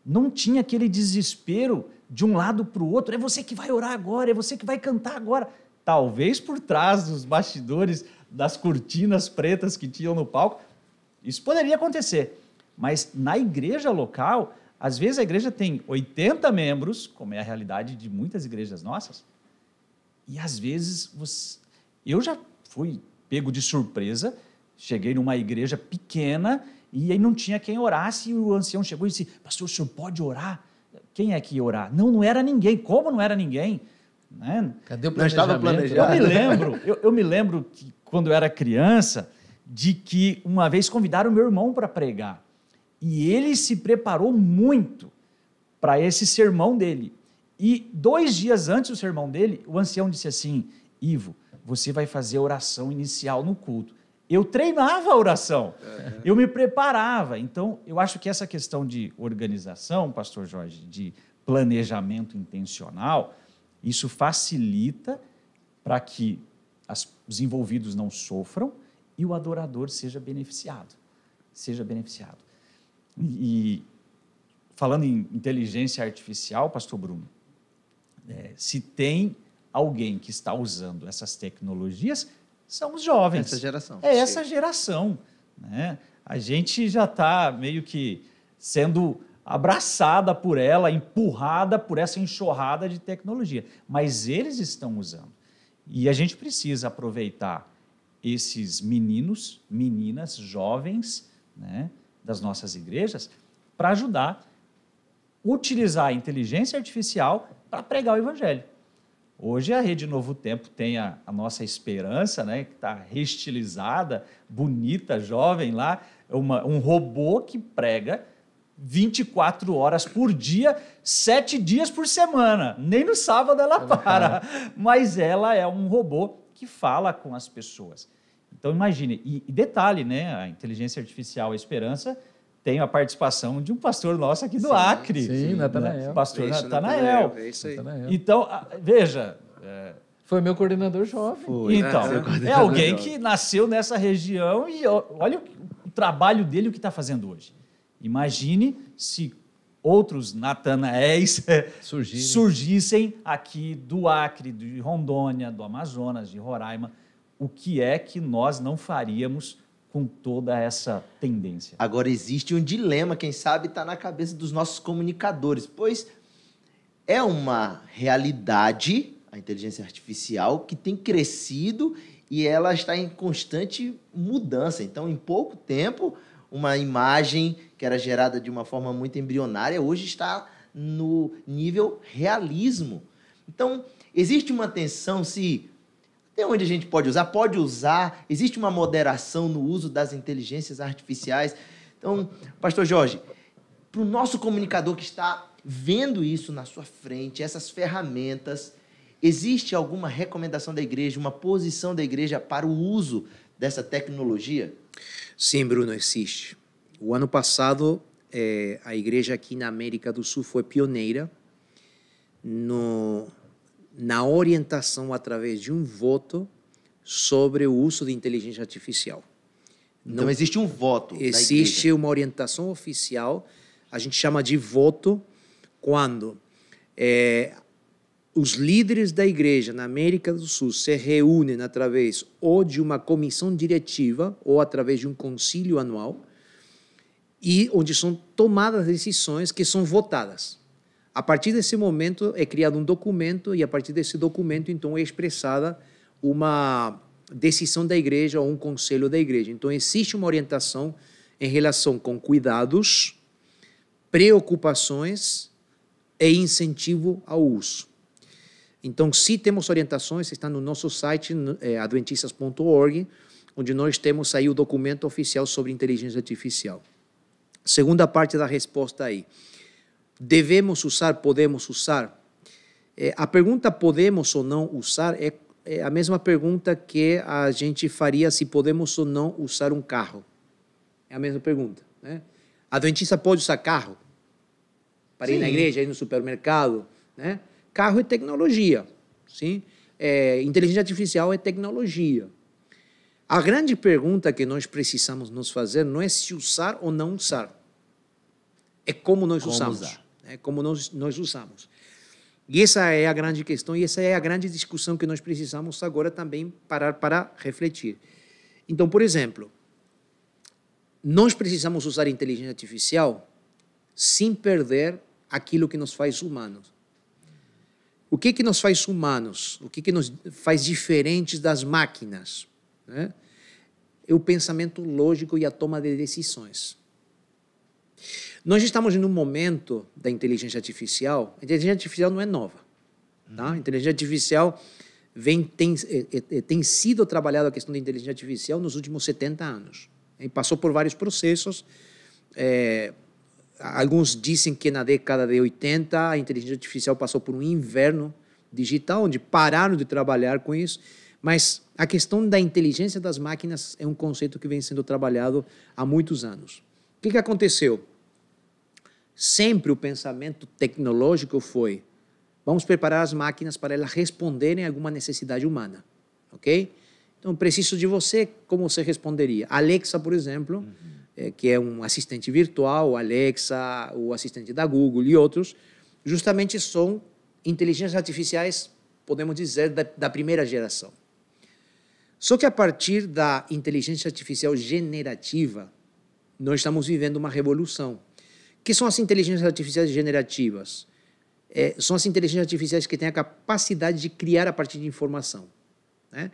Não tinha aquele desespero de um lado para o outro. É você que vai orar agora, é você que vai cantar agora. Talvez por trás dos bastidores, das cortinas pretas que tinham no palco, isso poderia acontecer. Mas na igreja local, às vezes a igreja tem 80 membros, como é a realidade de muitas igrejas nossas, e às vezes eu já fui pego de surpresa, cheguei numa igreja pequena e aí não tinha quem orasse, e o ancião chegou e disse: pastor, o senhor pode orar? Quem é que ia orar? Não era ninguém. Como não era ninguém? Né? Cadê o planejamento? Não estava planejado. Eu me lembro que quando eu era criança, de que uma vez convidaram meu irmão para pregar. E ele se preparou muito para esse sermão dele. E 2 dias antes do sermão dele, o ancião disse assim: Ivo, você vai fazer a oração inicial no culto. Eu treinava a oração, eu me preparava. Então, eu acho que essa questão de organização, pastor Jorge, de planejamento intencional, isso facilita para que os envolvidos não sofram e o adorador seja beneficiado. E falando em inteligência artificial, pastor Bruno, se tem alguém que está usando essas tecnologias, são os jovens. Essa geração. É essa geração, né? A gente já está meio que sendo abraçada por ela, empurrada por essa enxurrada de tecnologia. Mas eles estão usando. E a gente precisa aproveitar esses meninos, meninas, jovens, né, das nossas igrejas para ajudar a utilizar a inteligência artificial para pregar o evangelho. Hoje a Rede Novo Tempo tem a nossa esperança, né, que está reestilizada, bonita, jovem lá, um robô que prega 24 horas por dia, 7 dias por semana. Nem no sábado ela para. Mas ela é um robô que fala com as pessoas. Então, imagine. E detalhe, né? A inteligência artificial, a Esperança, tem a participação de um pastor nosso aqui do Acre. Sim, Natanael. Pastor Natanael. É isso aí. Então, veja... Foi meu coordenador jovem. Então, é alguém que nasceu nessa região e olha o trabalho dele, o que está fazendo hoje. Imagine se outros Natanaéis surgissem aqui do Acre, de Rondônia, do Amazonas, de Roraima. O que é que nós não faríamos com toda essa tendência? Agora, existe um dilema, quem sabe está na cabeça dos nossos comunicadores, pois é uma realidade, a inteligência artificial, que tem crescido e ela está em constante mudança. Então, em pouco tempo, uma imagem que era gerada de uma forma muito embrionária, hoje está no nível realismo. Então, existe uma tensão se... Até onde a gente pode usar? Pode usar. Existe uma moderação no uso das inteligências artificiais. Então, pastor Jorge, para o nosso comunicador que está vendo isso na sua frente, essas ferramentas, existe alguma recomendação da igreja, uma posição da igreja para o uso dessa tecnologia? Sim, Bruno, existe. O ano passado, a igreja aqui na América do Sul foi pioneira na orientação através de um voto sobre o uso de inteligência artificial. Então, existe um voto da igreja. Existe uma orientação oficial, a gente chama de voto, quando os líderes da igreja na América do Sul se reúnem através ou de uma comissão diretiva ou através de um concílio anual e onde são tomadas decisões que são votadas. A partir desse momento é criado um documento e a partir desse documento então é expressada uma decisão da igreja ou um conselho da igreja. Então existe uma orientação em relação com cuidados, preocupações e incentivo ao uso. Então, se temos orientações, está no nosso site, adventistas.org, onde nós temos aí o documento oficial sobre inteligência artificial. Segunda parte da resposta aí. Devemos usar, podemos usar? A pergunta podemos ou não usar é a mesma pergunta que a gente faria se podemos ou não usar um carro. É a mesma pergunta, né? Adventista pode usar carro? Para ir na igreja, ir no supermercado, né? Carro é tecnologia, sim? Inteligência artificial é tecnologia. A grande pergunta que nós precisamos nos fazer não é se usar ou não usar. É como nós usamos. É como nós usamos. E essa é a grande questão e essa é a grande discussão que nós precisamos agora também parar para refletir. Então, por exemplo, nós precisamos usar a inteligência artificial sem perder aquilo que nos faz humanos. O que nos faz humanos? O que nos faz diferentes das máquinas? Né? É o pensamento lógico e a toma de decisões. Nós estamos em um momento da inteligência artificial. A inteligência artificial não é nova. Tá? A inteligência artificial tem sido trabalhada a questão da inteligência artificial nos últimos 70 anos. E passou por vários processos. Alguns dizem que na década de 80 a inteligência artificial passou por um inverno digital, onde pararam de trabalhar com isso. Mas a questão da inteligência das máquinas é um conceito que vem sendo trabalhado há muitos anos. O que aconteceu? Sempre o pensamento tecnológico foi: vamos preparar as máquinas para elas responderem a alguma necessidade humana, ok? Então, preciso de você, como você responderia? Alexa, por exemplo, que é um assistente virtual, Alexa, o assistente da Google e outros, justamente são inteligências artificiais, podemos dizer, da primeira geração. Só que a partir da inteligência artificial generativa, nós estamos vivendo uma revolução. O que são as inteligências artificiais generativas? São as inteligências artificiais que têm a capacidade de criar a partir de informação, né?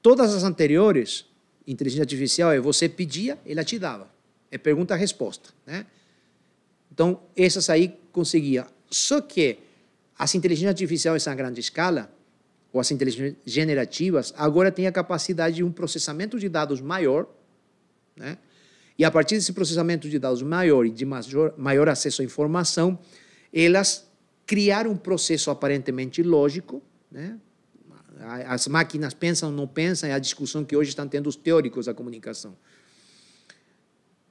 Todas as anteriores, inteligência artificial, você pedia, ela te dava. É pergunta-resposta, né? Então, essas aí conseguia. Só que as inteligências artificiais em grande escala, ou as inteligências generativas, agora têm a capacidade de um processamento de dados maior, né? E a partir desse processamento de dados maior e de maior acesso à informação, elas criaram um processo aparentemente lógico, né? As máquinas pensam ou não pensam, é a discussão que hoje estão tendo os teóricos da comunicação.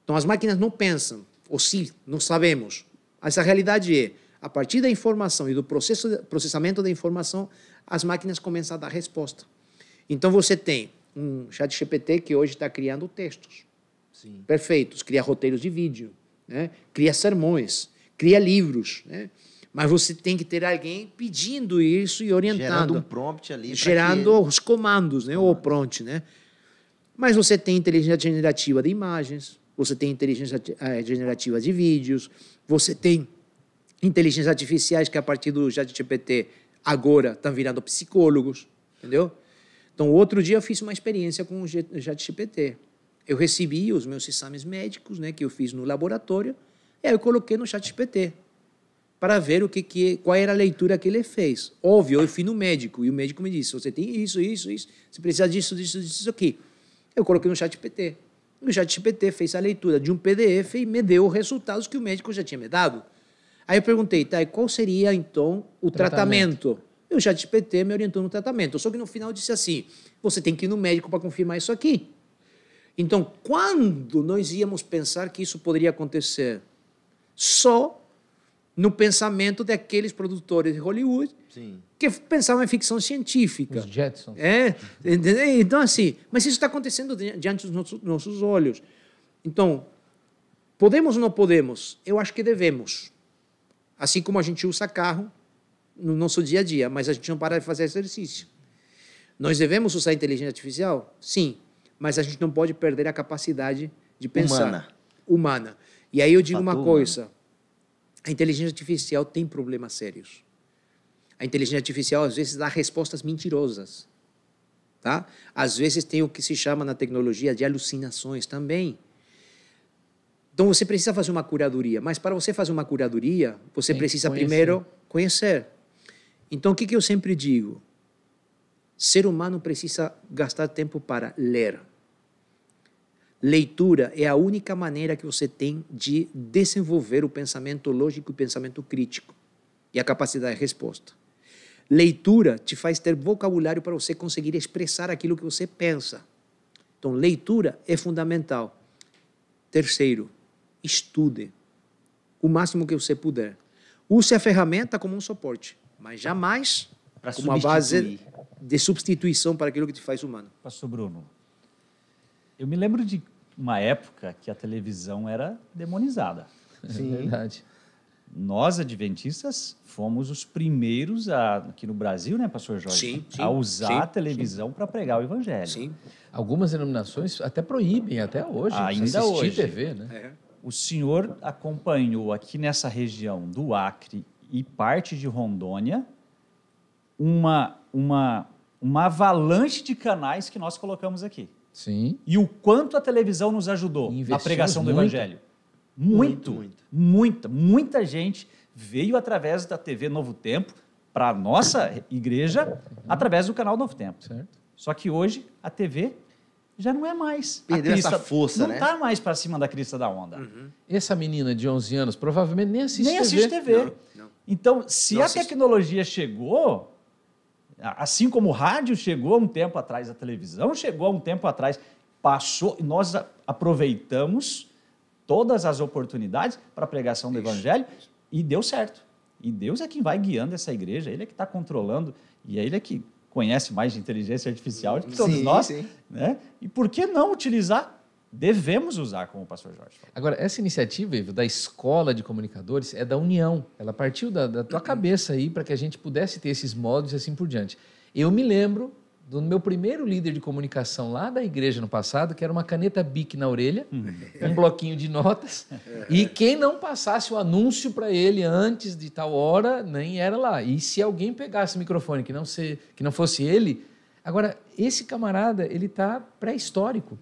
Então, as máquinas não pensam, ou sim, não sabemos. Essa realidade é, a partir da informação e do processamento da informação, as máquinas começam a dar resposta. Então, você tem um ChatGPT que hoje está criando textos. Sim. Perfeitos, cria roteiros de vídeo, né? Cria sermões, cria livros, né? Mas você tem que ter alguém pedindo isso e orientando. Gerando um prompt ali. Gerando os comandos, né? Ou o prompt, né? Mas você tem inteligência generativa de imagens, você tem inteligência generativa de vídeos, você tem inteligências artificiais que, a partir do ChatGPT, agora estão virando psicólogos, entendeu? Então, outro dia eu fiz uma experiência com o ChatGPT. Eu recebi os meus exames médicos, né, que eu fiz no laboratório, e aí eu coloquei no ChatGPT para ver qual era a leitura que ele fez. Óbvio, eu fui no médico, e o médico me disse, você tem isso, você precisa disso aqui. Eu coloquei no ChatGPT. O ChatGPT fez a leitura de um PDF e me deu os resultados que o médico já tinha me dado. Aí eu perguntei, tá, e qual seria, então, o tratamento? E o ChatGPT me orientou no tratamento. Só que no final disse assim, você tem que ir no médico para confirmar isso aqui. Então, quando nós íamos pensar que isso poderia acontecer? Só no pensamento daqueles produtores de Hollywood. Sim. Que pensavam em ficção científica. Os Jetsons. Então, assim, mas isso está acontecendo diante dos nossos olhos. Então, podemos ou não podemos? Eu acho que devemos. Assim como a gente usa carro no nosso dia a dia, mas a gente não para de fazer exercício. Nós devemos usar a inteligência artificial? Sim, mas a gente não pode perder a capacidade de pensar. Humana. E aí eu digo uma coisa, a inteligência artificial tem problemas sérios. A inteligência artificial, às vezes, dá respostas mentirosas. Tá? Às vezes tem o que se chama na tecnologia de alucinações também. Então, você precisa fazer uma curadoria. Mas, para você fazer uma curadoria, você precisa primeiro conhecer. Então, o que eu sempre digo? Ser humano precisa gastar tempo para ler. Leitura é a única maneira que você tem de desenvolver o pensamento lógico e o pensamento crítico e a capacidade de resposta. Leitura te faz ter vocabulário para você conseguir expressar aquilo que você pensa. Então, leitura é fundamental. Terceiro, estude o máximo que você puder. Use a ferramenta como um suporte, mas jamais como uma base de substituição para aquilo que te faz humano. Pastor Bruno, eu me lembro de uma época que a televisão era demonizada. Sim. É verdade. Nós, adventistas, fomos os primeiros aqui no Brasil, né, pastor Jorge? Sim, a usar a televisão para pregar o evangelho. Sim. Algumas denominações até proíbem, até hoje, ainda assistir hoje. TV, né? É. O senhor acompanhou aqui nessa região do Acre e parte de Rondônia uma avalanche de canais que nós colocamos aqui. Sim. E o quanto a televisão nos ajudou na pregação do evangelho. Muita gente veio através da TV Novo Tempo para a nossa igreja através do canal Novo Tempo. Certo. Só que hoje a TV já não é mais. Perdeu essa força, né? Não está mais para cima da crista da onda. Uhum. Essa menina de 11 anos provavelmente nem assiste TV. Assiste TV. Não. Então, se a tecnologia chegou, assim como o rádio chegou há um tempo atrás, a televisão chegou há um tempo atrás, passou, nós aproveitamos todas as oportunidades para a pregação do evangelho e deu certo. E Deus é quem vai guiando essa igreja, Ele é que está controlando, e Ele é que conhece mais de inteligência artificial do que todos nós. Sim. Né? E por que não utilizar? Devemos usar, como o pastor Jorge falou. Agora, essa iniciativa, Ivo, da Escola de Comunicadores é da União. Ela partiu da tua cabeça aí para que a gente pudesse ter esses modos e assim por diante. Eu me lembro do meu primeiro líder de comunicação lá da igreja no passado, que era uma caneta Bic na orelha, um bloquinho de notas, e quem não passasse o anúncio para ele antes de tal hora, nem era lá. E se alguém pegasse o microfone que não fosse ele... Agora, esse camarada, ele está pré-histórico.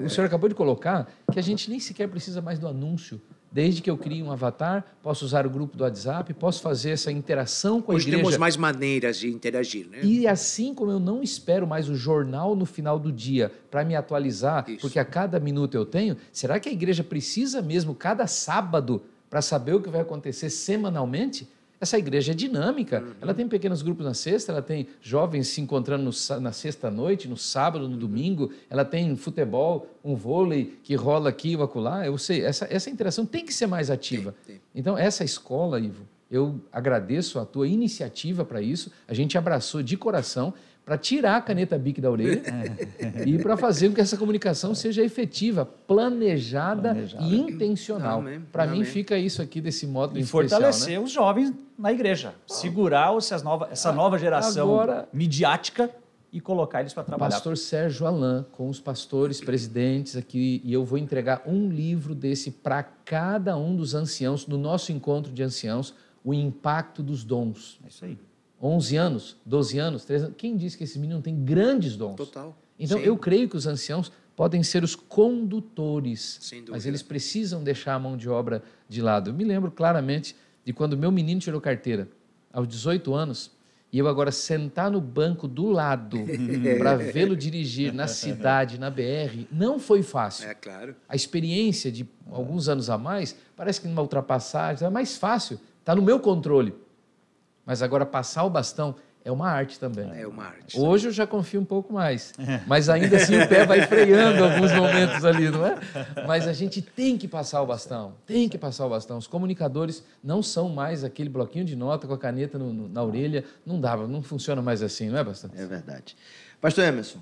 O senhor acabou de colocar que a gente nem sequer precisa mais do anúncio. Desde que eu crie um avatar, posso usar o grupo do WhatsApp, posso fazer essa interação com a igreja. Hoje temos mais maneiras de interagir, né? E assim como eu não espero mais o jornal no final do dia para me atualizar, porque a cada minuto eu tenho, será que a igreja precisa mesmo, cada sábado, para saber o que vai acontecer semanalmente? Essa igreja é dinâmica, ela tem pequenos grupos na sexta, ela tem jovens se encontrando na sexta-noite, no sábado, no domingo, ela tem futebol, um vôlei que rola aqui ou acolá. Eu sei, essa interação tem que ser mais ativa. Tem. Então, essa escola, Ivo, eu agradeço a tua iniciativa para isso, a gente abraçou de coração para tirar a caneta Bic da orelha e para fazer com que essa comunicação seja efetiva, planejada e intencional. Para mim, fica isso aqui desse modo especial. E fortalecer, né, os jovens na igreja. Segurar essa nova geração midiática e colocar eles para trabalhar. Pastor Sérgio Alain, com os pastores presidentes aqui, e eu vou entregar um livro desse para cada um dos anciãos, no nosso encontro de anciãos, o impacto dos dons. É isso aí. 11 anos, 12 anos, 13 anos. Quem disse que esse menino tem grandes dons? Total. Então, eu creio que os anciãos podem ser os condutores, mas eles precisam deixar a mão de obra de lado. Eu me lembro claramente de quando meu menino tirou carteira, aos 18 anos, e eu agora sentar no banco do lado para vê-lo dirigir na cidade, na BR, não foi fácil. É claro. A experiência de alguns anos a mais, parece que numa ultrapassagem é mais fácil, está no meu controle. Mas agora passar o bastão é uma arte também. É uma arte. Hoje eu já confio um pouco mais, mas ainda assim o pé vai freando alguns momentos ali, não é? Mas a gente tem que passar o bastão, tem que passar o bastão. Os comunicadores não são mais aquele bloquinho de nota com a caneta na orelha, não funciona mais assim, não é, pastor? É verdade. Pastor Emerson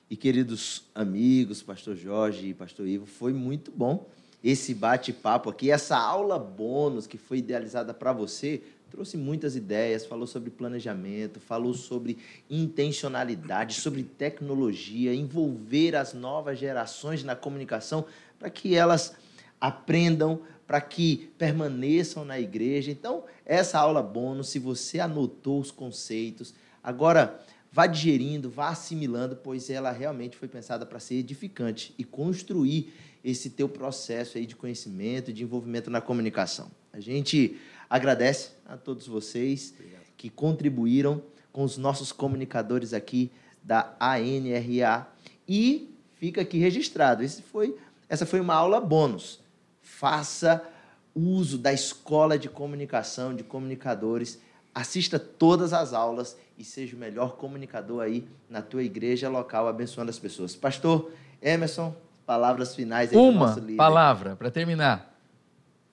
e queridos amigos, pastor Jorge e pastor Ivo, foi muito bom esse bate-papo aqui, essa aula bônus que foi idealizada para você. Trouxe muitas ideias, falou sobre planejamento, falou sobre intencionalidade, sobre tecnologia, envolver as novas gerações na comunicação para que elas aprendam, para que permaneçam na igreja. Então, essa aula bônus, se você anotou os conceitos, agora vá digerindo, vá assimilando, pois ela realmente foi pensada para ser edificante e construir esse teu processo aí de conhecimento e de envolvimento na comunicação. A gente agradece a todos vocês que contribuíram com os nossos comunicadores aqui da ANRA. E fica aqui registrado, essa foi uma aula bônus. Faça uso da escola de comunicação, de comunicadores, assista todas as aulas e seja o melhor comunicador aí na tua igreja local, abençoando as pessoas. Pastor Emerson, palavras finais aí do nosso líder. Uma palavra para terminar.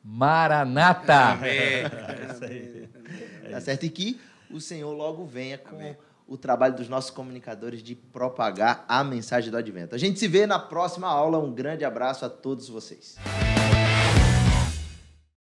Maranata! Amém. Tá certo? E que o Senhor logo venha com o trabalho dos nossos comunicadores de propagar a mensagem do Advento. A gente se vê na próxima aula. Um grande abraço a todos vocês.